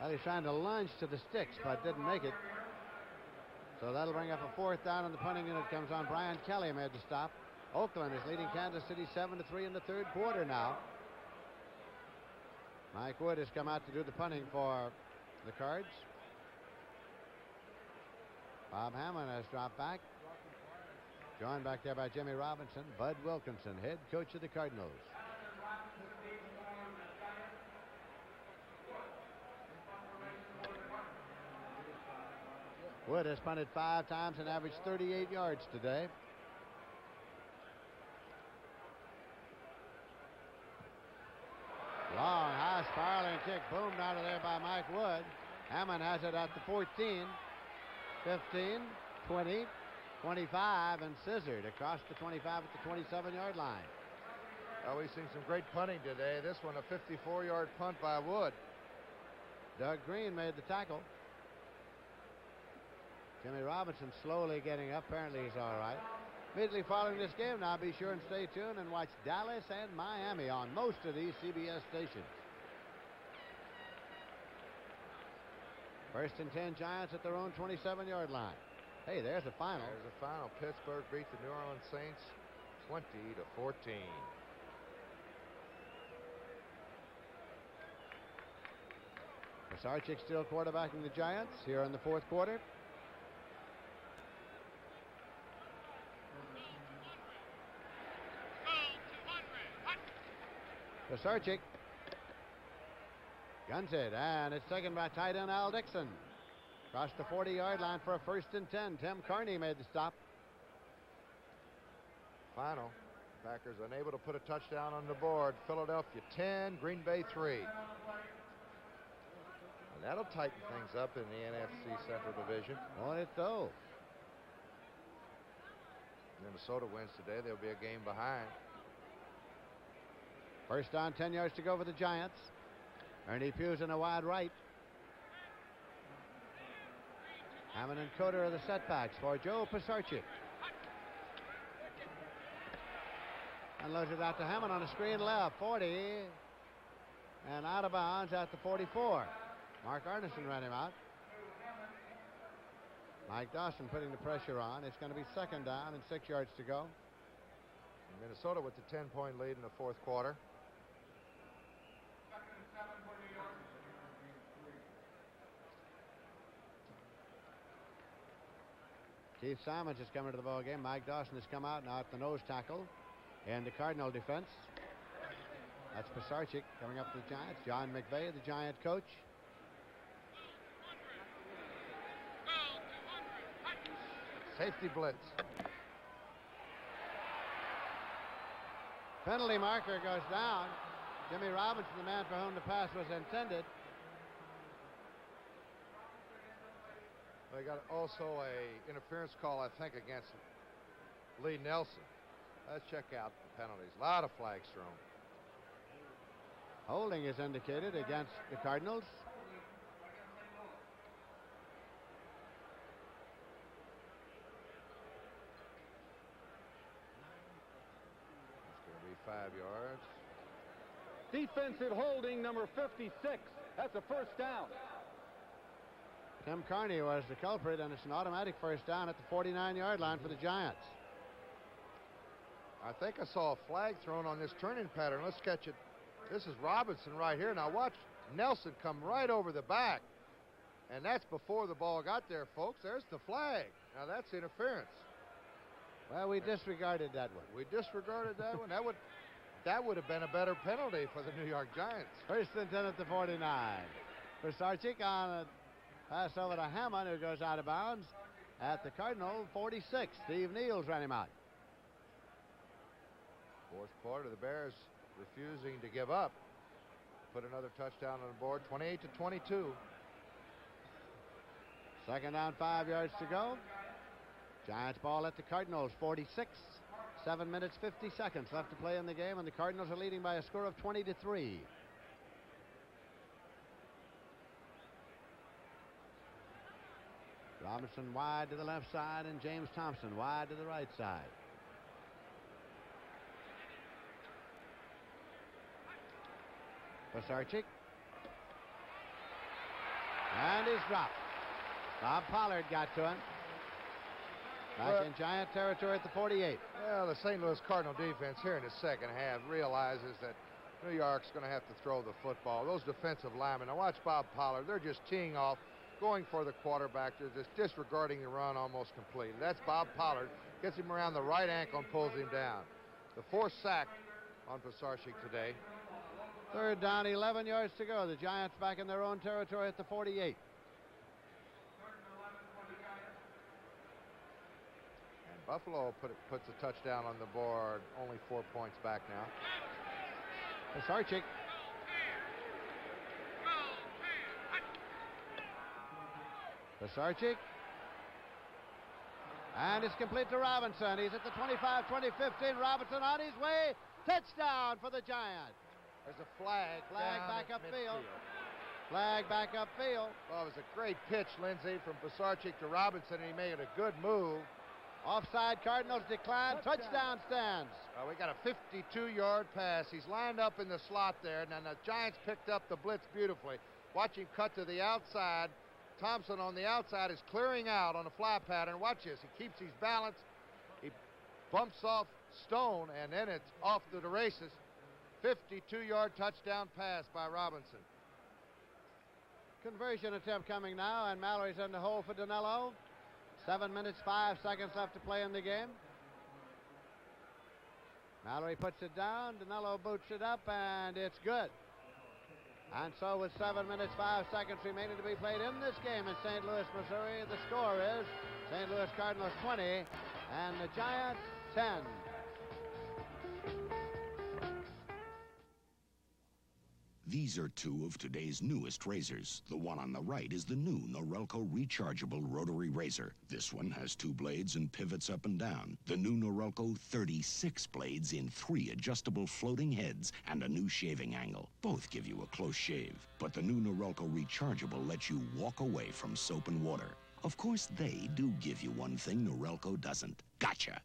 A: Well, he's trying to lunge to the sticks, but didn't make it. So that'll bring up a 4th down, and the punting unit comes on. Brian Kelly made the stop. Oakland is leading Kansas City 7-3 in the 3rd quarter now. Mike Wood has come out to do the punting for the Cards. Bob Hammond has dropped back. Joined back there by Jimmy Robinson. Bud Wilkinson, head coach of the Cardinals. Wood has punted 5 times and averaged 38 yards today. Long, high spiraling kick boomed out of there by Mike Wood. Hammond has it at the 14, 15, 20, 25, and scissored across the 25 at the 27-yard line.
B: Well, we've seen some great punting today. This one, a 54-yard punt by Wood.
A: Doug Green made the tackle. Jimmy Robinson slowly getting up. Apparently he's all right. Immediately following this game now, be sure and stay tuned and watch Dallas and Miami on most of these CBS stations. 1st and 10 Giants at their own 27-yard line. Hey, there's the final.
B: There's the final. Pittsburgh beat the New Orleans Saints 20-14.
A: Pisarcik still quarterbacking the Giants here in the 4th quarter. Pisarcik guns it, and it's taken by tight end Al Dixon. Across the 40-yard line for a 1st and 10. Tim Carney made the stop.
B: Final. Packers unable to put a touchdown on the board. Philadelphia 10, Green Bay 3. And that'll tighten things up in the NFC Central Division.
A: Won't it though?
B: Minnesota wins today. They'll be a game behind.
A: 1st down, 10 yards to go for the Giants. Ernie Pughes in a wide right. Hammond and Coder are the setbacks for Joe Pisarcik. Unloads it out to Hammond on the screen left, 40. And out of bounds at the 44. Mark Arneson ran him out. Mike Dawson putting the pressure on. It's going to be 2nd down and 6 yards to go.
B: Minnesota with the 10-point lead in the 4th quarter.
A: Keith Simons has come into the ball game. Mike Dawson has come out now at the nose tackle and the Cardinal defense. That's Pisarcik coming up to the Giants. John McVay, the Giant coach.
B: Safety blitz.
A: Penalty marker goes down. Jimmy Robinson, the man for whom the pass was intended.
B: They got also a interference call, I think, against Lee Nelson. Let's check out the penalties. A lot of flags thrown.
A: Holding is indicated against the Cardinals.
B: 5 yards.
L: Defensive holding number 56. That's a first down.
A: Tim Carney was the culprit, and it's an automatic first down at the 49-yard line for the Giants.
B: I think I saw a flag thrown on this turning pattern. Let's catch it. This is Robinson right here. Now watch Nelson come right over the back. And that's before the ball got there, folks. There's the flag. Now that's interference.
A: Well, we disregarded that one.
B: We disregarded that one. That would have been a better penalty for the New York Giants.
A: First and 10 at the 49. Pisarcik on a pass over to Hammond, who goes out of bounds at the Cardinal 46. Steve Neal's ran him out.
B: Fourth quarter, the Bears refusing to give up. Put another touchdown on the board, 28-22.
A: Second down, 5 yards to go. Giants ball at the Cardinals, 46. 7 minutes, 50 seconds left to play in the game, and the Cardinals are leading by a score of 20-3. Robinson wide to the left side, and James Thompson wide to the right side. Pisarcik. And he's dropped. Bob Pollard got to him. Back in Giant territory at the 48.
B: Well, the St. Louis Cardinal defense here in the second half realizes that New York's going to have to throw the football. Those defensive linemen, now watch Bob Pollard. They're just teeing off, going for the quarterback. They're just disregarding the run almost completely. That's Bob Pollard. Gets him around the right ankle and pulls him down. The fourth sack on Pisarcik today.
A: Third down, 11 yards to go. The Giants back in their own territory at the 48.
B: And Buffalo puts a touchdown on the board. Only 4 points back now.
A: Pisarcik. Pisarcik. And it's complete to Robinson. He's at the 25, 20, 15. Robinson on his way. Touchdown for the Giants.
B: There's a flag.
A: Flag back upfield. Flag back upfield.
B: Well, it was a great pitch, Lindsey, from Pisarcik to Robinson, and he made a good move.
A: Offside, Cardinals decline. Touchdown stands.
B: We got a 52-yard pass. He's lined up in the slot there, and then the Giants picked up the blitz beautifully. Watch him cut to the outside. Thompson on the outside is clearing out on a fly pattern. Watch this. He keeps his balance. He bumps off Stone, and then it's off to the races. 52-yard touchdown pass by Robinson.
A: Conversion attempt coming now, and Mallory's in the hole for Danilo. 7 minutes, 5 seconds left to play in the game. Mallory puts it down. Danilo boots it up, and it's good. And so with 7 minutes, 5 seconds remaining to be played in this game in St. Louis, Missouri, the score is St. Louis Cardinals 20 and the Giants 10.
M: These are two of today's newest razors. The one on the right is the new Norelco rechargeable rotary razor. This one has 2 blades and pivots up and down. The new Norelco 36 blades in 3 adjustable floating heads and a new shaving angle. Both give you a close shave. But the new Norelco rechargeable lets you walk away from soap and water. Of course, they do give you one thing Norelco doesn't. Gotcha!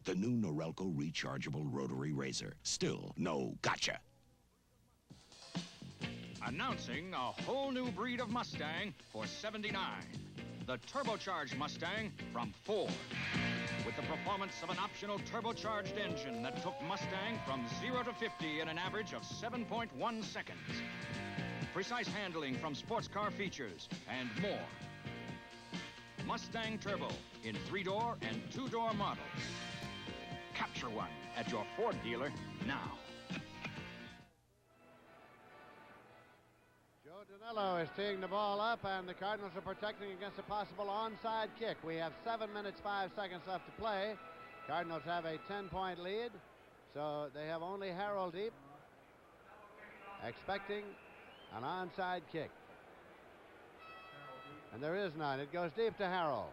M: The new Norelco rechargeable rotary razor. Still no gotcha.
C: Announcing a whole new breed of Mustang for '79. The turbocharged Mustang from Ford. With the performance of an optional turbocharged engine that took Mustang from 0 to 50 in an average of 7.1 seconds. Precise handling from sports car features and more. Mustang Turbo in 3-door and 2-door models. Capture one at your Ford dealer now.
A: Danilo is teeing the ball up, and the Cardinals are protecting against a possible onside kick. We have 7 minutes, 5 seconds left to play. Cardinals have a 10-point lead, so they have only Harrell deep, expecting an onside kick. And there is none. It goes deep to Harrell.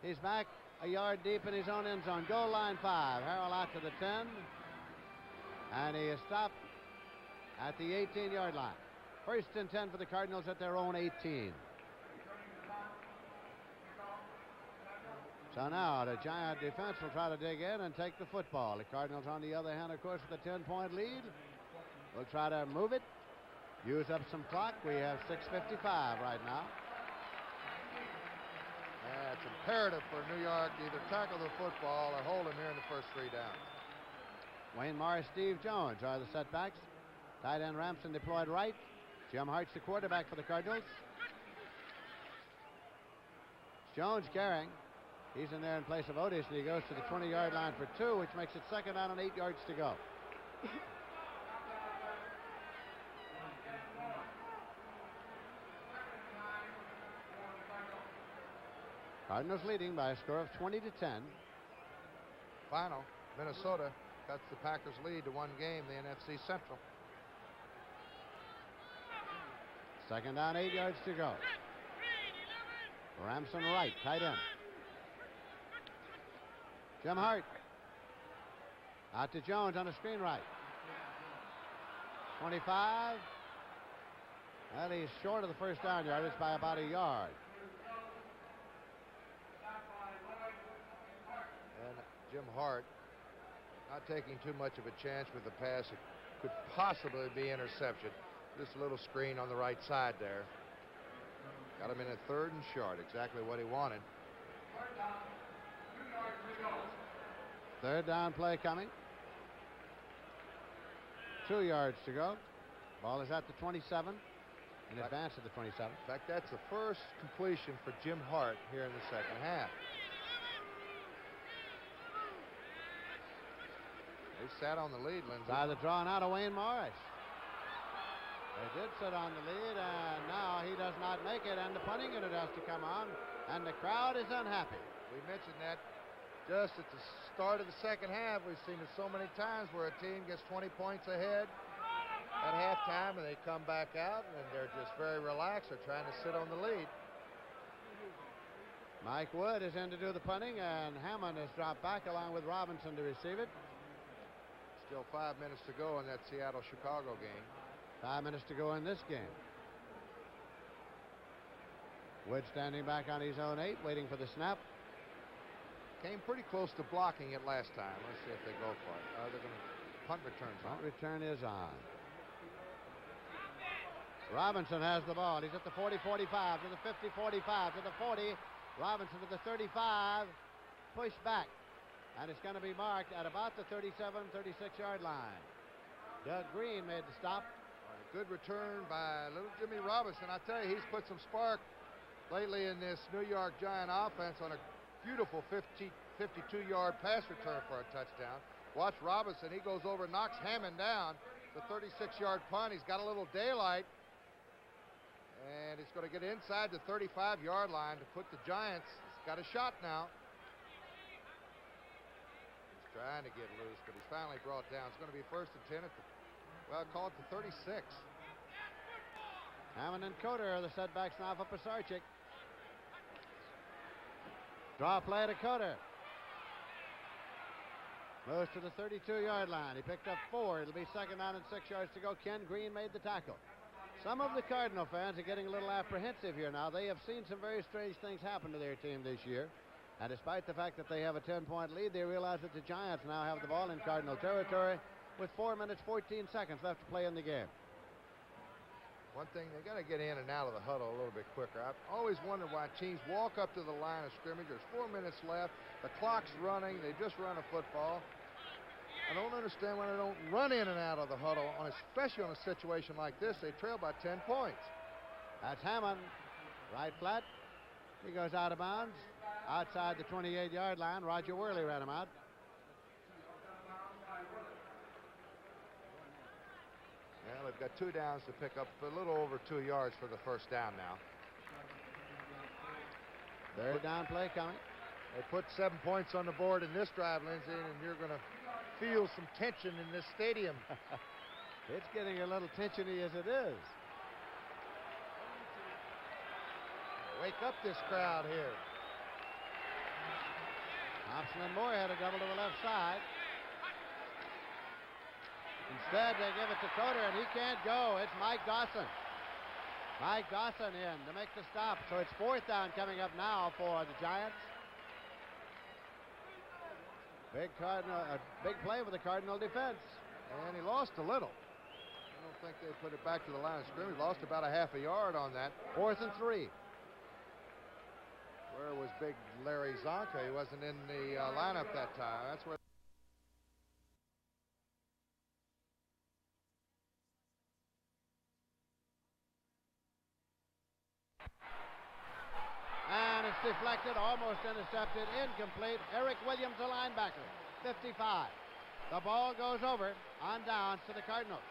A: He's back a yard deep in his own end zone. Goal line 5. Harrell out to the 10, and he is stopped at the 18-yard line. First and 10 for the Cardinals at their own 18. So now the Giant defense will try to dig in and take the football. The Cardinals, on the other hand, of course, with a 10-point lead, will try to move it, use up some clock. We have 6:55 right now.
B: It's imperative for New York to either tackle the football or hold him here in the first 3 downs.
A: Wayne Morris, Steve Jones are the setbacks. Tight end Ramson deployed right. Jim Hart's the quarterback for the Cardinals. Jones carrying. He's in there in place of Otis, and he goes to the 20-yard line for 2, which makes it 2nd down and 8 yards to go. Cardinals leading by a score of 20-10.
B: Final, Minnesota cuts the Packers' lead to 1 game, the NFC Central.
A: 2nd down, 8 yards to go. Ramson right, tight end. Jim Hart. Out to Jones on the screen right. 25. Well, he's short of the first down yardage by about a yard.
B: And Jim Hart not taking too much of a chance with the pass. It could possibly be interception. Just a little screen on the right side there. Got him in a 3rd and short, exactly what he wanted.
A: 3rd down play coming. 2 yards to go. Ball is at the 27, in advance of the 27.
B: In fact, that's the first completion for Jim Hart here in the second half. They sat on the lead, Lindsay.
A: By the drawing out of Wayne Morris. They did sit on the lead, and now he does not make it, and the punting unit has to come on, and the crowd is unhappy.
B: We mentioned that just at the start of the second half. We've seen it so many times where a team gets 20 points ahead at halftime, and they come back out, and they're just very relaxed. They're trying to sit on the lead.
A: Mike Wood is in to do the punting, and Hammond has dropped back along with Robinson to receive it.
B: Still 5 minutes to go in that Seattle-Chicago game.
A: 5 minutes to go in this game. Wood standing back on his own 8, waiting for the snap.
B: Came pretty close to blocking it last time. Let's see if they go for it. They're going to punt return.
A: Punt return is on. Robinson has the ball. He's at the 40-45, to the 50-45, to the 40. Robinson to the 35. Pushed back. And it's going to be marked at about the 37, 36-yard line. Doug Green made the stop.
B: A good return by little Jimmy Robinson. I tell you, he's put some spark lately in this New York Giant offense on a beautiful 52-yard pass return for a touchdown. Watch Robinson. He goes over, knocks Hammond down. The 36-yard punt. He's got a little daylight. And he's going to get inside the 35-yard line to put the Giants. He's got a shot now. He's trying to get loose, but he's finally brought down. It's going to be 1st and 10 at the, well, call it the 36.
A: Hammond and Coder are the setbacks now for Pisarcik. Draw play to Coder. Moves to the 32-yard line. He picked up 4. It'll be 2nd down and 6 yards to go. Ken Green made the tackle. Some of the Cardinal fans are getting a little apprehensive here now. They have seen some very strange things happen to their team this year. And despite the fact that they have a 10-point lead, they realize that the Giants now have the ball in Cardinal territory with 4 minutes, 14 seconds left to play in the game.
B: One thing, they got to get in and out of the huddle a little bit quicker. I've always wondered why teams walk up to the line of scrimmage. There's 4 minutes left. The clock's running. They just run a football. I don't understand why they don't run in and out of the huddle, especially on a situation like this. They trail by 10 points.
A: That's Hammond. Right flat. He goes out of bounds. Outside the 28-yard line. Roger Worley ran him out.
B: Well, they've got 2 downs to pick up, a little over 2 yards for the first down now.
A: 3rd down play coming.
B: They put 7 points on the board in this drive, Lindsay, and you're going to feel some tension in this stadium.
A: It's getting a little tensiony as it is.
B: Wake up this crowd here.
A: Thompson and Moore had a double to the left side. Instead, they give it to Coder, and he can't go. It's Mike Dawson. Mike Dawson in to make the stop. So it's 4th down coming up now for the Giants. Big play for the Cardinal defense.
B: And he lost a little. I don't think they put it back to the line of scrimmage. Lost about a half a yard on that.
A: 4th and 3.
B: Where was big Larry Zonka? He wasn't in the lineup that time. That's where.
A: And it's deflected, almost intercepted, incomplete. Eric Williams, the linebacker, 55. The ball goes over on downs to the Cardinals.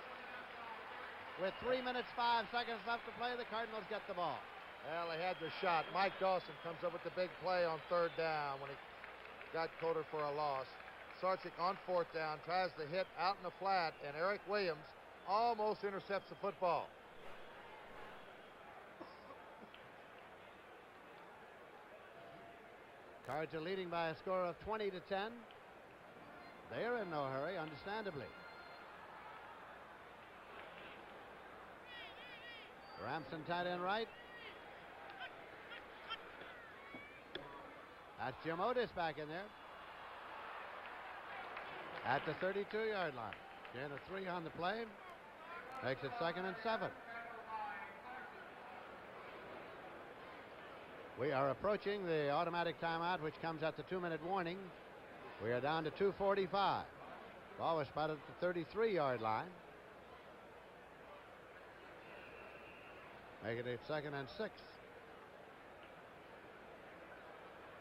A: With 3 minutes, 5 seconds left to play, the Cardinals get the ball.
B: Well, they had their shot. Mike Dawson comes up with the big play on 3rd down when he got Coder for a loss. Sarchik on 4th down tries to hit out in the flat, and Eric Williams almost intercepts the football.
A: Cards are leading by a score of 20-10. They're in no hurry, understandably. Ramson tight end right. That's Jim Otis back in there. At the 32-yard line. Gain of 3 on the play. Makes it 2nd and 7. We are approaching the automatic timeout, which comes at the 2-minute warning. We are down to 2:45. Ball was spotted at the 33-yard line. Making it 2nd and 6.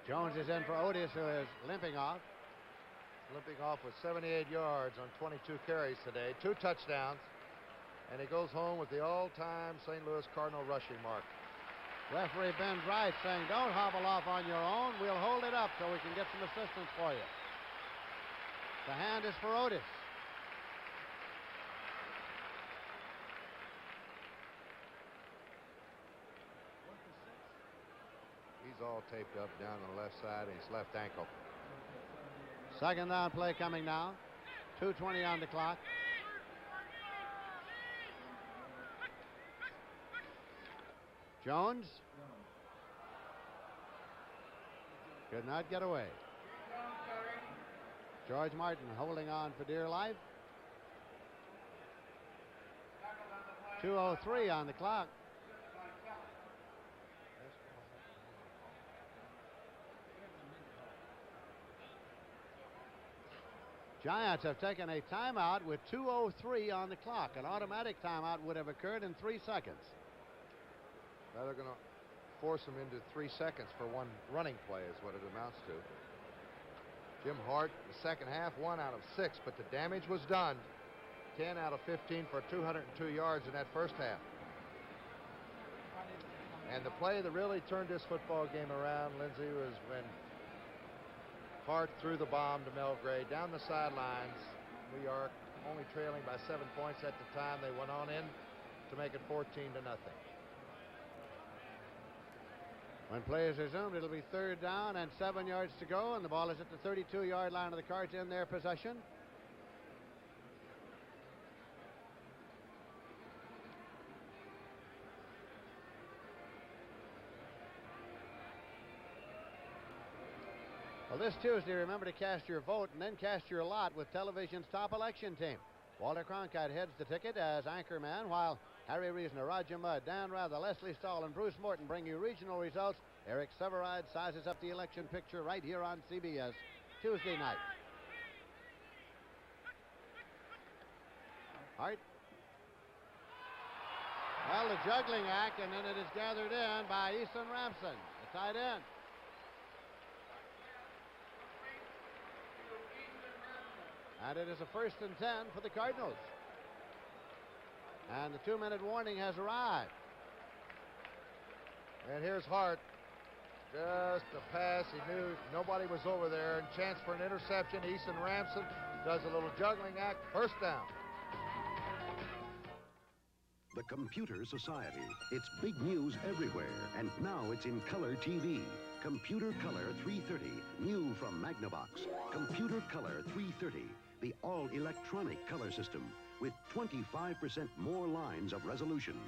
A: Jones is in for Otis, who is limping off.
B: Limping off with 78 yards on 22 carries today. 2 touchdowns. And he goes home with the all-time St. Louis Cardinal rushing mark.
A: Referee Ben Bright saying, don't hobble off on your own. We'll hold it up so we can get some assistance for you. The hand is for Otis.
B: He's all taped up down on the left side and his left ankle.
A: 2nd down play coming now. 2:20 on the clock. Jones could not get away. George Martin holding on for dear life. 2:03 on the clock. Giants have taken a timeout with 2:03 on the clock. An automatic timeout would have occurred in 3 seconds.
B: Now they're going to force him into 3 seconds for one running play is what it amounts to. Jim Hart, the second half, 1 out of 6, but the damage was done. 10 out of 15 for 202 yards in that first half. And the play that really turned this football game around, Lindsay, was when Hart threw the bomb to Melgrade down the sidelines. We are only trailing by 7 points at the time. They went on in to make it 14-0.
A: When play is resumed, it'll be 3rd down and 7 yards to go, and the ball is at the 32-yard line of the Cards in their possession. Well, this Tuesday, remember to cast your vote and then cast your lot with television's top election team. Walter Cronkite heads the ticket as anchorman, while Harry Reasoner, Roger Mudd, Dan Rather, Leslie Stahl, and Bruce Morton bring you regional results. Eric Severide sizes up the election picture right here on CBS Tuesday night. Hart. Well, the juggling act, and then it is gathered in by Eason Ramson, the tight end. And it is a 1st and 10 for the Cardinals. And the 2-minute warning has arrived.
B: And here's Hart. Just a pass. He knew nobody was over there. And chance for an interception. Eason Ramson does a little juggling act. 1st down.
D: The Computer Society. It's big news everywhere. And now it's in color TV. Computer Color 330. New from Magnavox. Computer Color 330. The all-electronic color system with 25% more lines of resolution.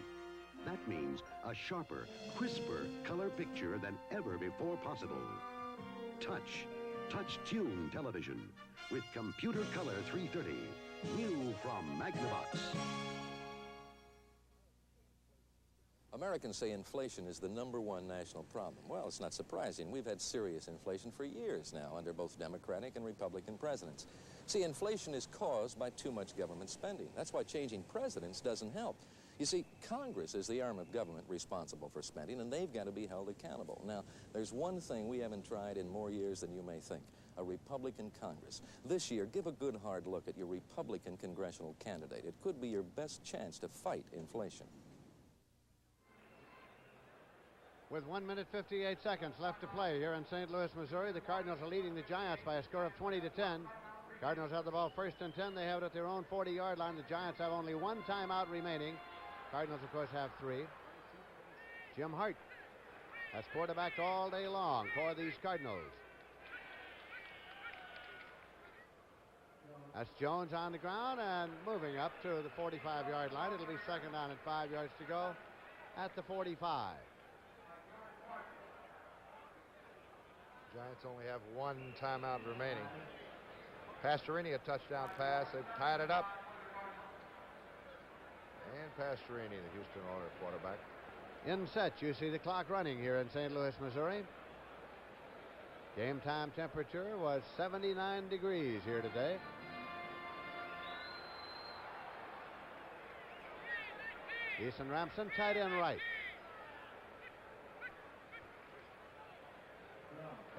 D: That means a sharper, crisper color picture than ever before possible. Touch, touch tune television with Computer Color 330. New from Magnavox.
E: Americans say inflation is the #1 national problem. Well, it's not surprising. We've had serious inflation for years now under both Democratic and Republican presidents. See, inflation is caused by too much government spending. That's why changing presidents doesn't help. You see, Congress is the arm of government responsible for spending, and they've got to be held accountable. Now, there's one thing we haven't tried in more years than you may think: a Republican Congress. This year, give a good hard look at your Republican congressional candidate. It could be your best chance to fight inflation.
A: With 1 minute 58 seconds left to play here in St. Louis, Missouri, the Cardinals are leading the Giants by a score of 20-10. Cardinals have the ball 1st and 10. They have it at their own 40-yard line. The Giants have only 1 timeout remaining. Cardinals, of course, have 3. Jim Hart has quarterbacked all day long for these Cardinals. That's Jones on the ground and moving up to the 45-yard line. It'll be 2nd down and 5 yards to go at the 45.
B: Giants only have 1 timeout remaining. Pastorini, a touchdown pass. They've tied it up. And Pastorini, the Houston Oilers quarterback.
A: In set, you see the clock running here in St. Louis, Missouri. Game time temperature was 79 degrees here today. Eason Ramson, tight end right.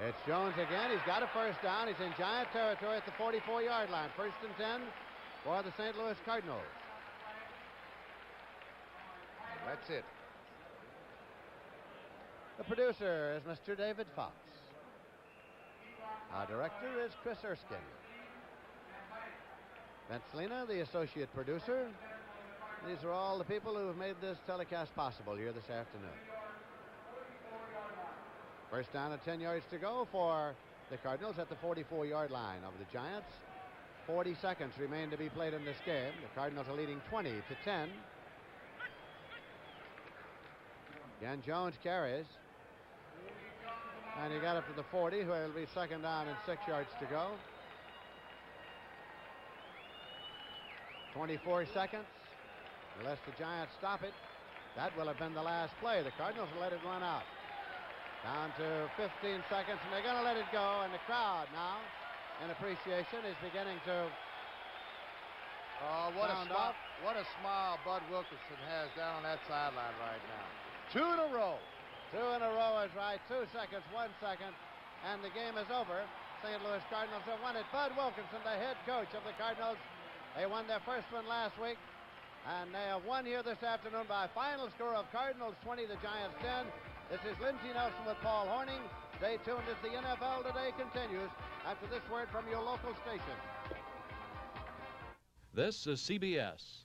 A: It's Jones again. He's got a 1st down. He's in Giant territory at the 44-yard line. 1st and 10 for the St. Louis Cardinals.
B: That's it.
A: The producer is Mr. David Fox. Our director is Chris Erskine. Vince Lena, the associate producer. These are all the people who have made this telecast possible here this afternoon. 1st down and 10 yards to go for the Cardinals at the 44-yard line of the Giants. 40 seconds remain to be played in this game. The Cardinals are leading 20-10. Again, Jones carries. And he got up to the 40, where it'll be 2nd down and 6 yards to go. 24 seconds. Unless the Giants stop it, that will have been the last play. The Cardinals will let it run out. Down to 15 seconds, and they're going to let it go. And the crowd now, in appreciation, is beginning to
B: what a smile Bud Wilkinson has down on that sideline right now. 2 in a row.
A: 2 in a row is right. 2 seconds, 1 second, and the game is over. St. Louis Cardinals have won it. Bud Wilkinson, the head coach of the Cardinals. They won their 1st one last week, and they have won here this afternoon by a final score of Cardinals 20, the Giants 10. This is Lindsey Nelson with Paul Horning. Stay tuned as the NFL Today continues after this word from your local station.
F: This is CBS.